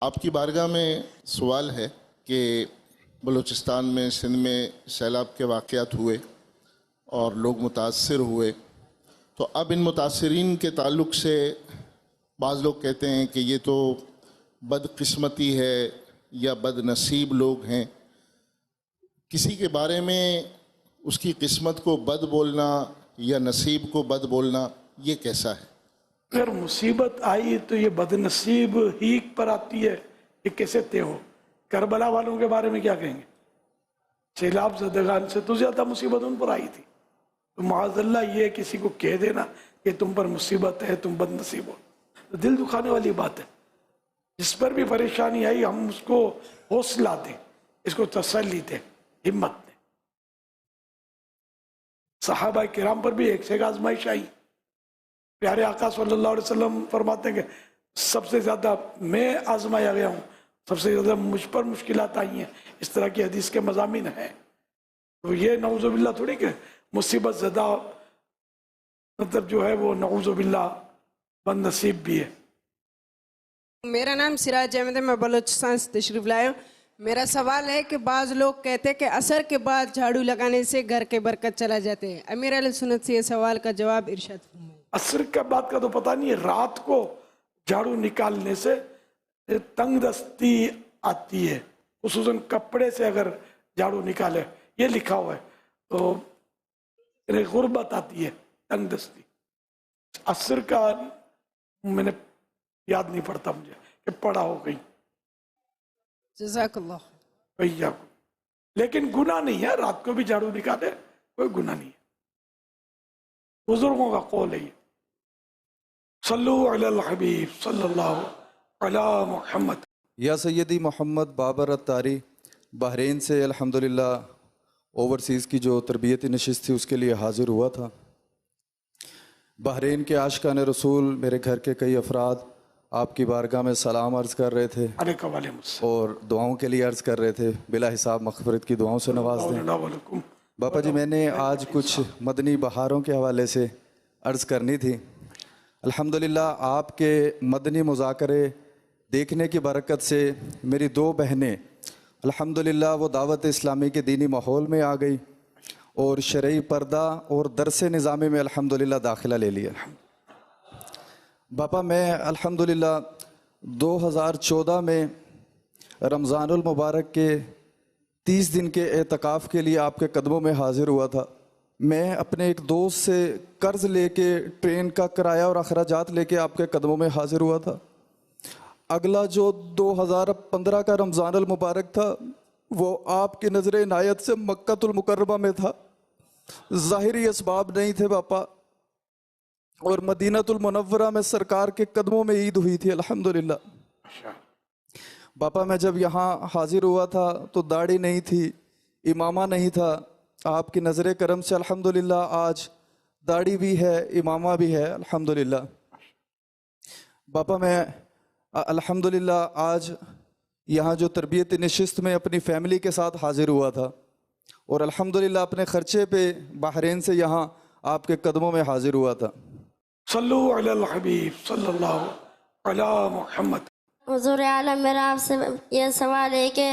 آپ کی بارگاہ میں سوال ہے کہ بلوچستان میں سندھ میں سیلاب کے واقعات ہوئے اور لوگ متاثر ہوئے، تو اب ان متاثرین کے تعلق سے بعض لوگ کہتے ہیں کہ یہ تو بدقسمتی ہے یا بد نصیب لوگ ہیں. کسی کے بارے میں اس کی قسمت کو بد بولنا یا نصیب کو بد بولنا یہ کیسا ہے؟ اگر مصیبت آئی تو یہ بد نصیب ہی پر آتی ہے، یہ کیسے طے ہو؟ کربلا والوں کے بارے میں کیا کہیں گے؟ سیلاب زدگان سے تو زیادہ مصیبت ان پر آئی تھی. تو معاذ اللہ یہ کسی کو کہہ دینا کہ تم پر مصیبت ہے، تم بد نصیب ہو، تو دل دکھانے والی بات ہے. جس پر بھی پریشانی آئی ہم اس کو حوصلہ دیں، اس کو تسلی دیں، ہمت دیں. صحابہ کرام پر بھی ایک سے ایک آزمائش آئی. پیارے آقا صلی اللہ علیہ وسلم فرماتے ہیں کہ سب سے زیادہ میں آزمایا گیا ہوں، سب سے زیادہ مجھ پر مشکلات آئی ہیں. اس طرح کی حدیث کے مضامین ہیں. تو یہ نعوذ باللہ تھوڑی کہ مصیبت زدہ مطلب جو ہے وہ نعوذ باللہ بد نصیب بھی ہے. میرا نام سراج احمد ہے، میں بلوچستان سے تشریف لایا ہوں. میرا سوال ہے کہ بعض لوگ کہتے ہیں کہ عصر کے بعد جھاڑو لگانے سے گھر کے برکت چلا جاتے ہیں. امیر اہل سنت سے یہ سوال کا جواب ارشاد فرمائیں. عصر کے بعد کا تو پتہ نہیں ہے. رات کو جھاڑو نکالنے سے تنگ دستی آتی ہے، خصوصاً کپڑے سے اگر جھاڑو نکالے، یہ لکھا ہوا ہے، تو غربت آتی ہے، تنگ دستی. عصر کا میں نے یاد نہیں پڑتا مجھے کہ پڑھا ہو گئی. جزاک اللہ. بھیا لیکن گناہ نہیں ہے، رات کو بھی جھاڑو نکالے کوئی گناہ نہیں ہے. بزرگوں کا قول ہے یہ. صلو علی الحبیب صلی اللہ علی محمد. یا سیدی محمد بابر الطاری بحرین سے الحمدللہ اوورسیز کی جو تربیتی نشست تھی اس کے لیے حاضر ہوا تھا. بحرین کے عاشقان رسول میرے گھر کے کئی افراد آپ کی بارگاہ میں سلام عرض کر رہے تھے اور دعاؤں کے لیے عرض کر رہے تھے. بلا حساب مغفرت کی دعاؤں سے نواز دیں. باپا جی میں نے آج کچھ مدنی بہاروں کے حوالے سے عرض کرنی تھی. الحمدللہ آپ کے مدنی مذاکرے دیکھنے کی برکت سے میری دو بہنیں الحمدللہ وہ دعوت اسلامی کے دینی ماحول میں آ گئی اور شرعی پردہ اور درس نظامی میں الحمدللہ داخلہ لے لیا. باپا میں الحمدللہ 2014 میں رمضان المبارک کے 30 دن کے اعتکاف کے لیے آپ کے قدموں میں حاضر ہوا تھا. میں اپنے ایک دوست سے قرض لے کے ٹرین کا کرایہ اور اخراجات لے کے آپ کے قدموں میں حاضر ہوا تھا. اگلا جو 2015 کا رمضان المبارک تھا وہ آپ کی نظر عنایت سے مکہ المکرمہ میں تھا. ظاہری اسباب نہیں تھے باپا، اور مدینہ المنورہ میں سرکار کے قدموں میں عید ہوئی تھی الحمدللہ. باپا میں جب یہاں حاضر ہوا تھا تو داڑھی نہیں تھی، امامہ نہیں تھا. آپ کی نظر کرم سے الحمدللہ آج داڑھی بھی ہے، امامہ بھی ہے الحمدللہ. باپا میں الحمدللہ آج یہاں جو تربیت نشست میں اپنی فیملی کے ساتھ حاضر ہوا تھا اور الحمدللہ اپنے خرچے پہ بحرین سے یہاں آپ کے قدموں میں حاضر ہوا تھا. صلو علی الحبیب صلی اللہ علی محمد. حضور عالم میرا آپ سے یہ سوال ہے کہ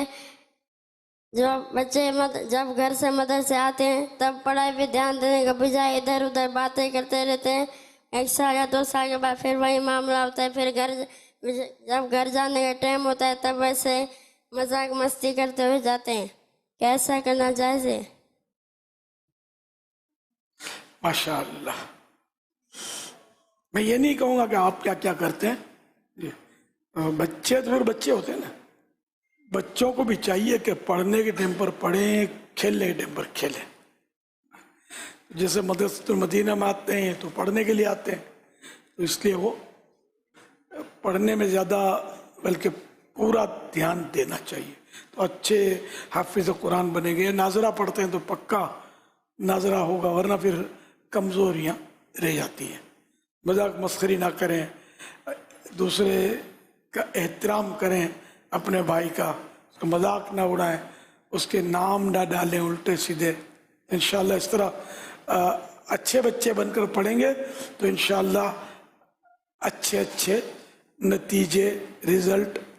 جو بچے جب گھر سے مدرسے آتے ہیں تب پڑھائی پہ دھیان دینے کا بجائے ادھر ادھر باتیں کرتے رہتے ہیں. 1 سال یا 2 سال کے بعد پھر وہی معاملہ ہوتا ہے. پھر جب گھر جانے کا ٹائم ہوتا ہے تب ویسے مذاق مستی کرتے ہوئے جاتے ہیں. کیسا کرنا جائز ہے؟ ماشاء اللہ. میں یہ نہیں کہوں گا کہ آپ کیا کیا کرتے ہیں. بچے تو پھر بچے ہوتے ہیں نا. بچوں کو بھی چاہیے کہ پڑھنے کے ٹائم پر پڑھیں، کھیلنے کے ٹائم پر کھیلیں. جیسے مدرسۃ المدینہ میں آتے ہیں تو پڑھنے کے لیے آتے ہیں، تو اس لیے وہ پڑھنے میں زیادہ بلکہ پورا دھیان دینا چاہیے. تو اچھے حافظ قرآن بنیں گے. ناظرہ پڑھتے ہیں تو پکا ناظرہ ہوگا، ورنہ پھر کمزوریاں رہ جاتی ہیں. مذاق مسخری نہ کریں، دوسرے کا احترام کریں، اپنے بھائی کا اس کا مذاق نہ اڑائیں، اس کے نام نہ ڈالیں الٹے سیدھے. انشاءاللہ اس طرح اچھے بچے بن کر پڑھیں گے تو انشاءاللہ اچھے نتیجے رزلٹ